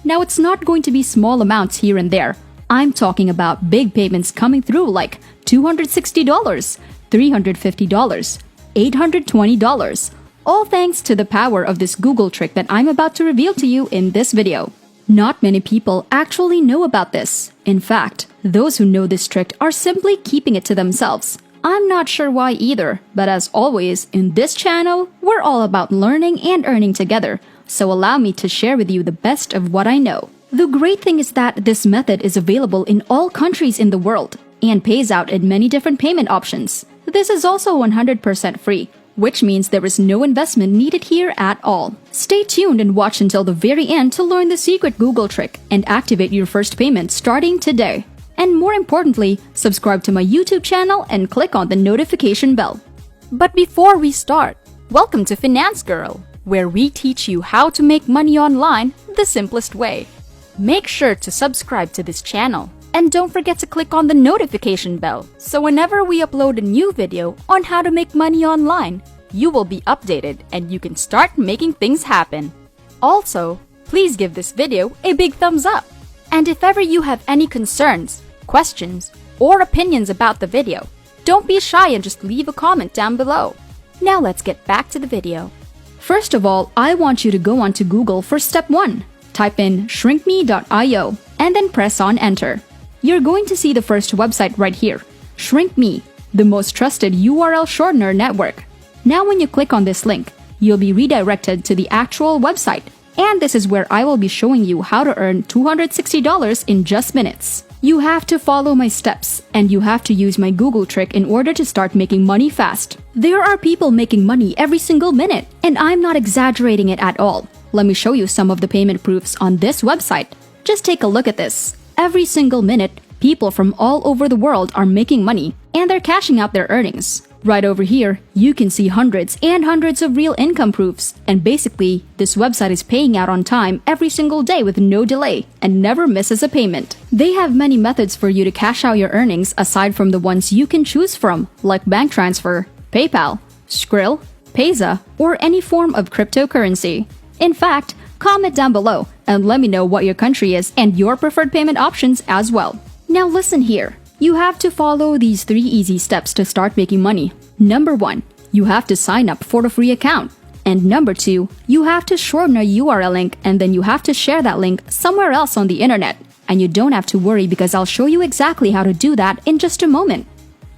Now, it's not going to be small amounts here and there. I'm talking about big payments coming through like $260, $350, $820, all thanks to the power of this Google trick that I'm about to reveal to you in this video. Not many people actually know about this. In fact, those who know this trick are simply keeping it to themselves. I'm not sure why either, but as always, in this channel, we're all about learning and earning together, so allow me to share with you the best of what I know. The great thing is that this method is available in all countries in the world and pays out in many different payment options. This is also 100% free, which means there is no investment needed here at all. Stay tuned and watch until the very end to learn the secret Google trick and activate your first payment starting today. And more importantly, subscribe to my YouTube channel and click on the notification bell. But before we start, welcome to Finance Girl, where we teach you how to make money online the simplest way. Make sure to subscribe to this channel and don't forget to click on the notification bell so whenever we upload a new video on how to make money online, you will be updated and you can start making things happen. Also, please give this video a big thumbs up. And if ever you have any concerns, questions, or opinions about the video, don't be shy and just leave a comment down below. Now let's get back to the video. First of all, I want you to go onto Google for step 1. Type in shrinkme.io and then press on enter. You're going to see the first website right here, ShrinkMe, the most trusted URL shortener network. Now when you click on this link, you'll be redirected to the actual website. And this is where I will be showing you how to earn $260 in just minutes. You have to follow my steps, and you have to use my Google trick in order to start making money fast. There are people making money every single minute, and I'm not exaggerating it at all. Let me show you some of the payment proofs on this website. Just take a look at this. Every single minute, people from all over the world are making money, and they're cashing out their earnings. Right over here, you can see hundreds and hundreds of real income proofs, and basically, this website is paying out on time every single day with no delay and never misses a payment. They have many methods for you to cash out your earnings aside from the ones you can choose from, like bank transfer, PayPal, Skrill, Payza, or any form of cryptocurrency. In fact, comment down below and let me know what your country is and your preferred payment options as well. Now listen here. You have to follow these 3 easy steps to start making money. Number 1, you have to sign up for a free account. And number 2, you have to shorten a URL link and then you have to share that link somewhere else on the internet. And you don't have to worry because I'll show you exactly how to do that in just a moment.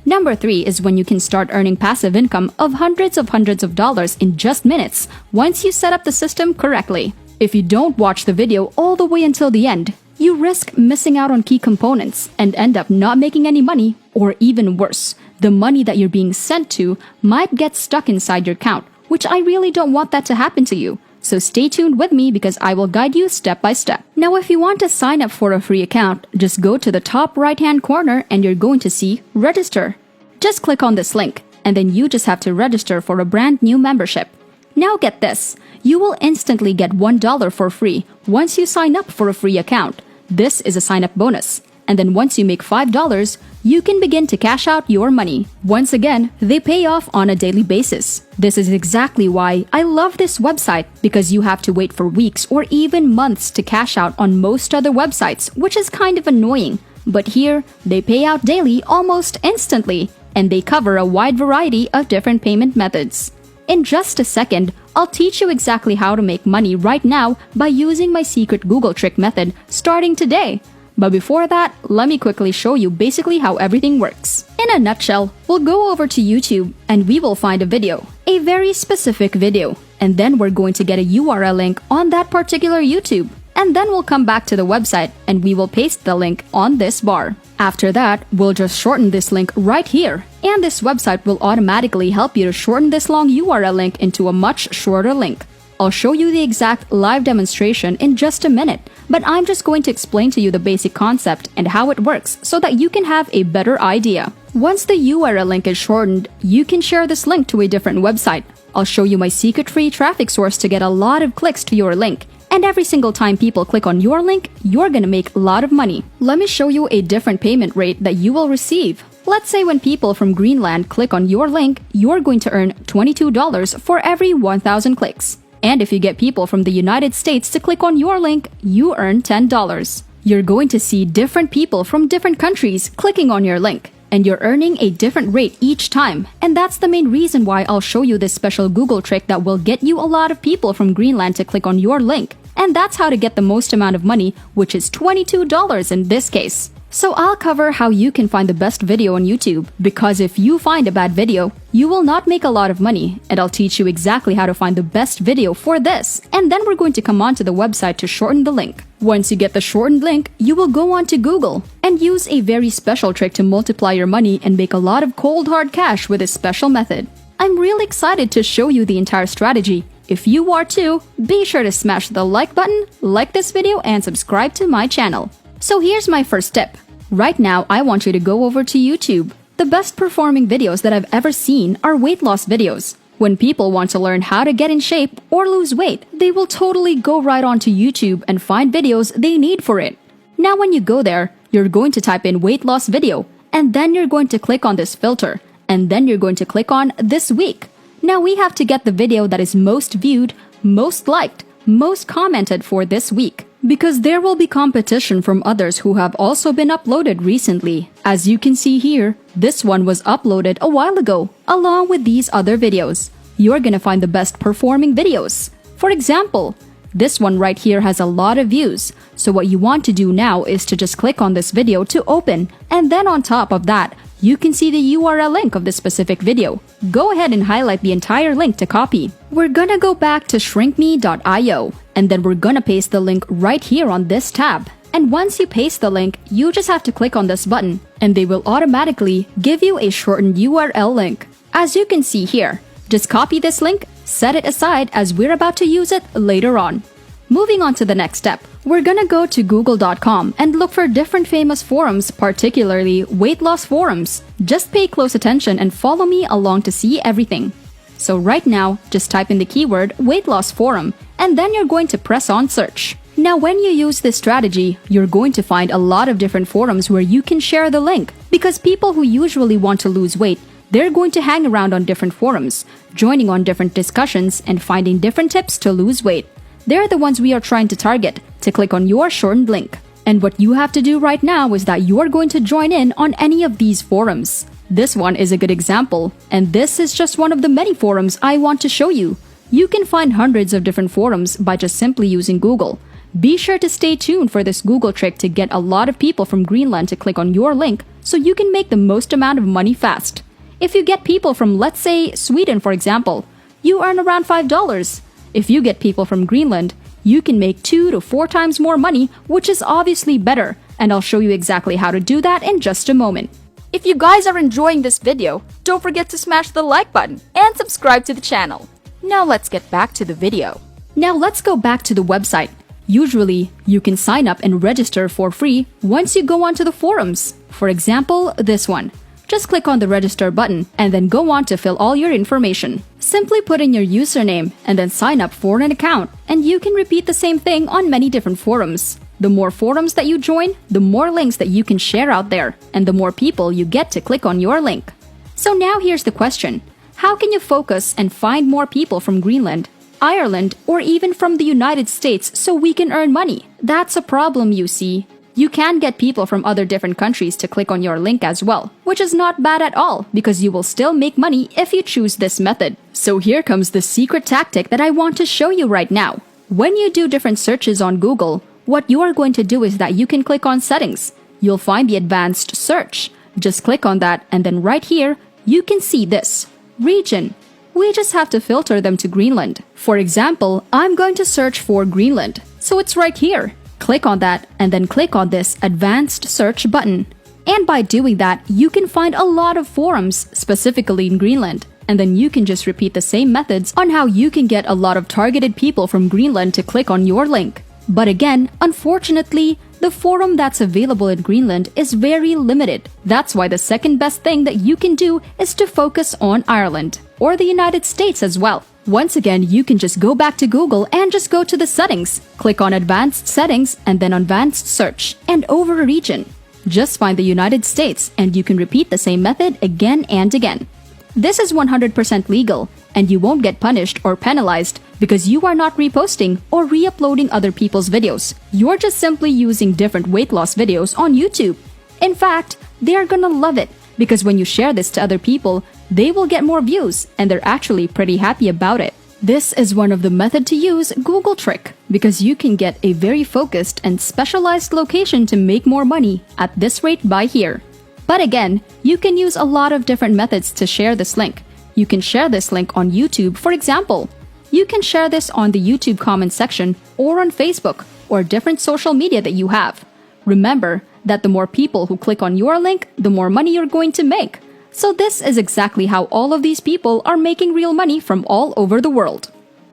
Number 3 is when you can start earning passive income of hundreds of dollars in just minutes once you set up the system correctly. If you don't watch the video all the way until the end, you risk missing out on key components and end up not making any money, or even worse, the money that you're being sent to might get stuck inside your account, which I really don't want that to happen to you. So stay tuned with me because I will guide you step by step. Now, if you want to sign up for a free account, just go to the top right-hand corner and you're going to see Register. Just click on this link, and then you just have to register for a brand new membership. Now get this, you will instantly get $1 for free once you sign up for a free account. This is a sign-up bonus. And then once you make $5, you can begin to cash out your money. Once again, they pay off on a daily basis. This is exactly why I love this website, because you have to wait for weeks or even months to cash out on most other websites, which is kind of annoying. But here, they pay out daily almost instantly, and they cover a wide variety of different payment methods. In just a second, I'll teach you exactly how to make money right now by using my secret Google trick method starting today. But before that, let me quickly show you basically how everything works. In a nutshell, we'll go over to YouTube and we will find a video, a very specific video, and then we're going to get a URL link on that particular YouTube. And then we'll come back to the website and we will paste the link on this bar. After that, we'll just shorten this link right here, and this website will automatically help you to shorten this long URL link into a much shorter link. I'll show you the exact live demonstration in just a minute, but I'm just going to explain to you the basic concept and how it works so that you can have a better idea. Once the URL link is shortened, you can share this link to a different website. I'll show you my secret free traffic source to get a lot of clicks to your link. And every single time people click on your link, you're gonna make a lot of money. Let me show you a different payment rate that you will receive. Let's say when people from Greenland click on your link, you're going to earn $22 for every 1,000 clicks. And if you get people from the United States to click on your link, you earn $10. You're going to see different people from different countries clicking on your link, and you're earning a different rate each time. And that's the main reason why I'll show you this special Google trick that will get you a lot of people from Greenland to click on your link. And that's how to get the most amount of money, which is $22 in this case. So I'll cover how you can find the best video on YouTube, because if you find a bad video, you will not make a lot of money, and I'll teach you exactly how to find the best video for this, and then we're going to come on to the website to shorten the link. Once you get the shortened link, you will go on to Google and use a very special trick to multiply your money and make a lot of cold hard cash with this special method. I'm really excited to show you the entire strategy. If you are too, be sure to smash the like button, like this video, and subscribe to my channel. So here's my first tip. Right now, I want you to go over to YouTube. The best performing videos that I've ever seen are weight loss videos. When people want to learn how to get in shape or lose weight, they will totally go right onto YouTube and find videos they need for it. Now when you go there, you're going to type in weight loss video, and then you're going to click on this filter, and then you're going to click on this week. Now we have to get the video that is most viewed, most liked, most commented for this week, because there will be competition from others who have also been uploaded recently. As you can see here, this one was uploaded a while ago, along with these other videos. You're gonna find the best performing videos. For example, this one right here has a lot of views, so what you want to do now is to just click on this video to open, and then on top of that, you can see the URL link of this specific video. Go ahead and highlight the entire link to copy. We're gonna go back to shrinkme.io, and then we're gonna paste the link right here on this tab. And once you paste the link, you just have to click on this button, and they will automatically give you a shortened URL link. As you can see here, just copy this link, set it aside as we're about to use it later on. Moving on to the next step, we're gonna go to google.com and look for different famous forums, particularly weight loss forums. Just pay close attention and follow me along to see everything. So right now, just type in the keyword weight loss forum, and then you're going to press on search. Now when you use this strategy, you're going to find a lot of different forums where you can share the link, because people who usually want to lose weight, they're going to hang around on different forums, joining on different discussions and finding different tips to lose weight. They're the ones we are trying to target to click on your shortened link. And what you have to do right now is that you're going to join in on any of these forums. This one is a good example, and this is just one of the many forums I want to show you. You can find hundreds of different forums by just simply using Google. Be sure to stay tuned for this Google trick to get a lot of people from Greenland to click on your link so you can make the most amount of money fast. If you get people from, let's say, Sweden for example, you earn around $5. If you get people from Greenland, you can make 2 to 4 times more money, which is obviously better, and I'll show you exactly how to do that in just a moment. If you guys are enjoying this video, don't forget to smash the like button and subscribe to the channel. Now let's get back to the video. Now let's go back to the website. Usually, you can sign up and register for free once you go onto the forums. For example, this one. Just click on the register button and then go on to fill all your information. Simply put in your username and then sign up for an account, and you can repeat the same thing on many different forums. The more forums that you join, the more links that you can share out there, and the more people you get to click on your link. So now here's the question. How can you focus and find more people from Greenland, Ireland, or even from the United States so we can earn money? That's a problem, you see. You can get people from other different countries to click on your link as well, which is not bad at all because you will still make money if you choose this method. So here comes the secret tactic that I want to show you right now. When you do different searches on Google, what you are going to do is that you can click on settings. You'll find the advanced search. Just click on that, and then right here, you can see this region. We just have to filter them to Greenland. For example, I'm going to search for Greenland, so it's right here. Click on that and then click on this advanced search button. And by doing that, you can find a lot of forums specifically in Greenland. And then you can just repeat the same methods on how you can get a lot of targeted people from Greenland to click on your link. But again, unfortunately, the forum that's available in Greenland is very limited. That's why the second best thing that you can do is to focus on Ireland or the United States as well. Once again, you can just go back to Google and just go to the settings. Click on advanced settings and then advanced search and over region. Just find the United States and you can repeat the same method again and again. This is 100% legal and you won't get punished or penalized because you are not reposting or re-uploading other people's videos. You're just simply using different weight loss videos on YouTube. In fact, they are gonna love it because when you share this to other people, they will get more views and they're actually pretty happy about it. This is one of the method to use Google trick because you can get a very focused and specialized location to make more money at this rate by here. But again, you can use a lot of different methods to share this link. You can share this link on YouTube, for example. You can share this on the YouTube comment section or on Facebook or different social media that you have. Remember that the more people who click on your link, the more money you're going to make. So this is exactly how all of these people are making real money from all over the world.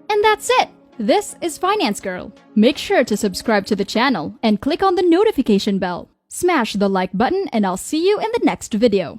And that's it! This is Finance Girl. Make sure to subscribe to the channel and click on the notification bell. Smash the like button and I'll see you in the next video.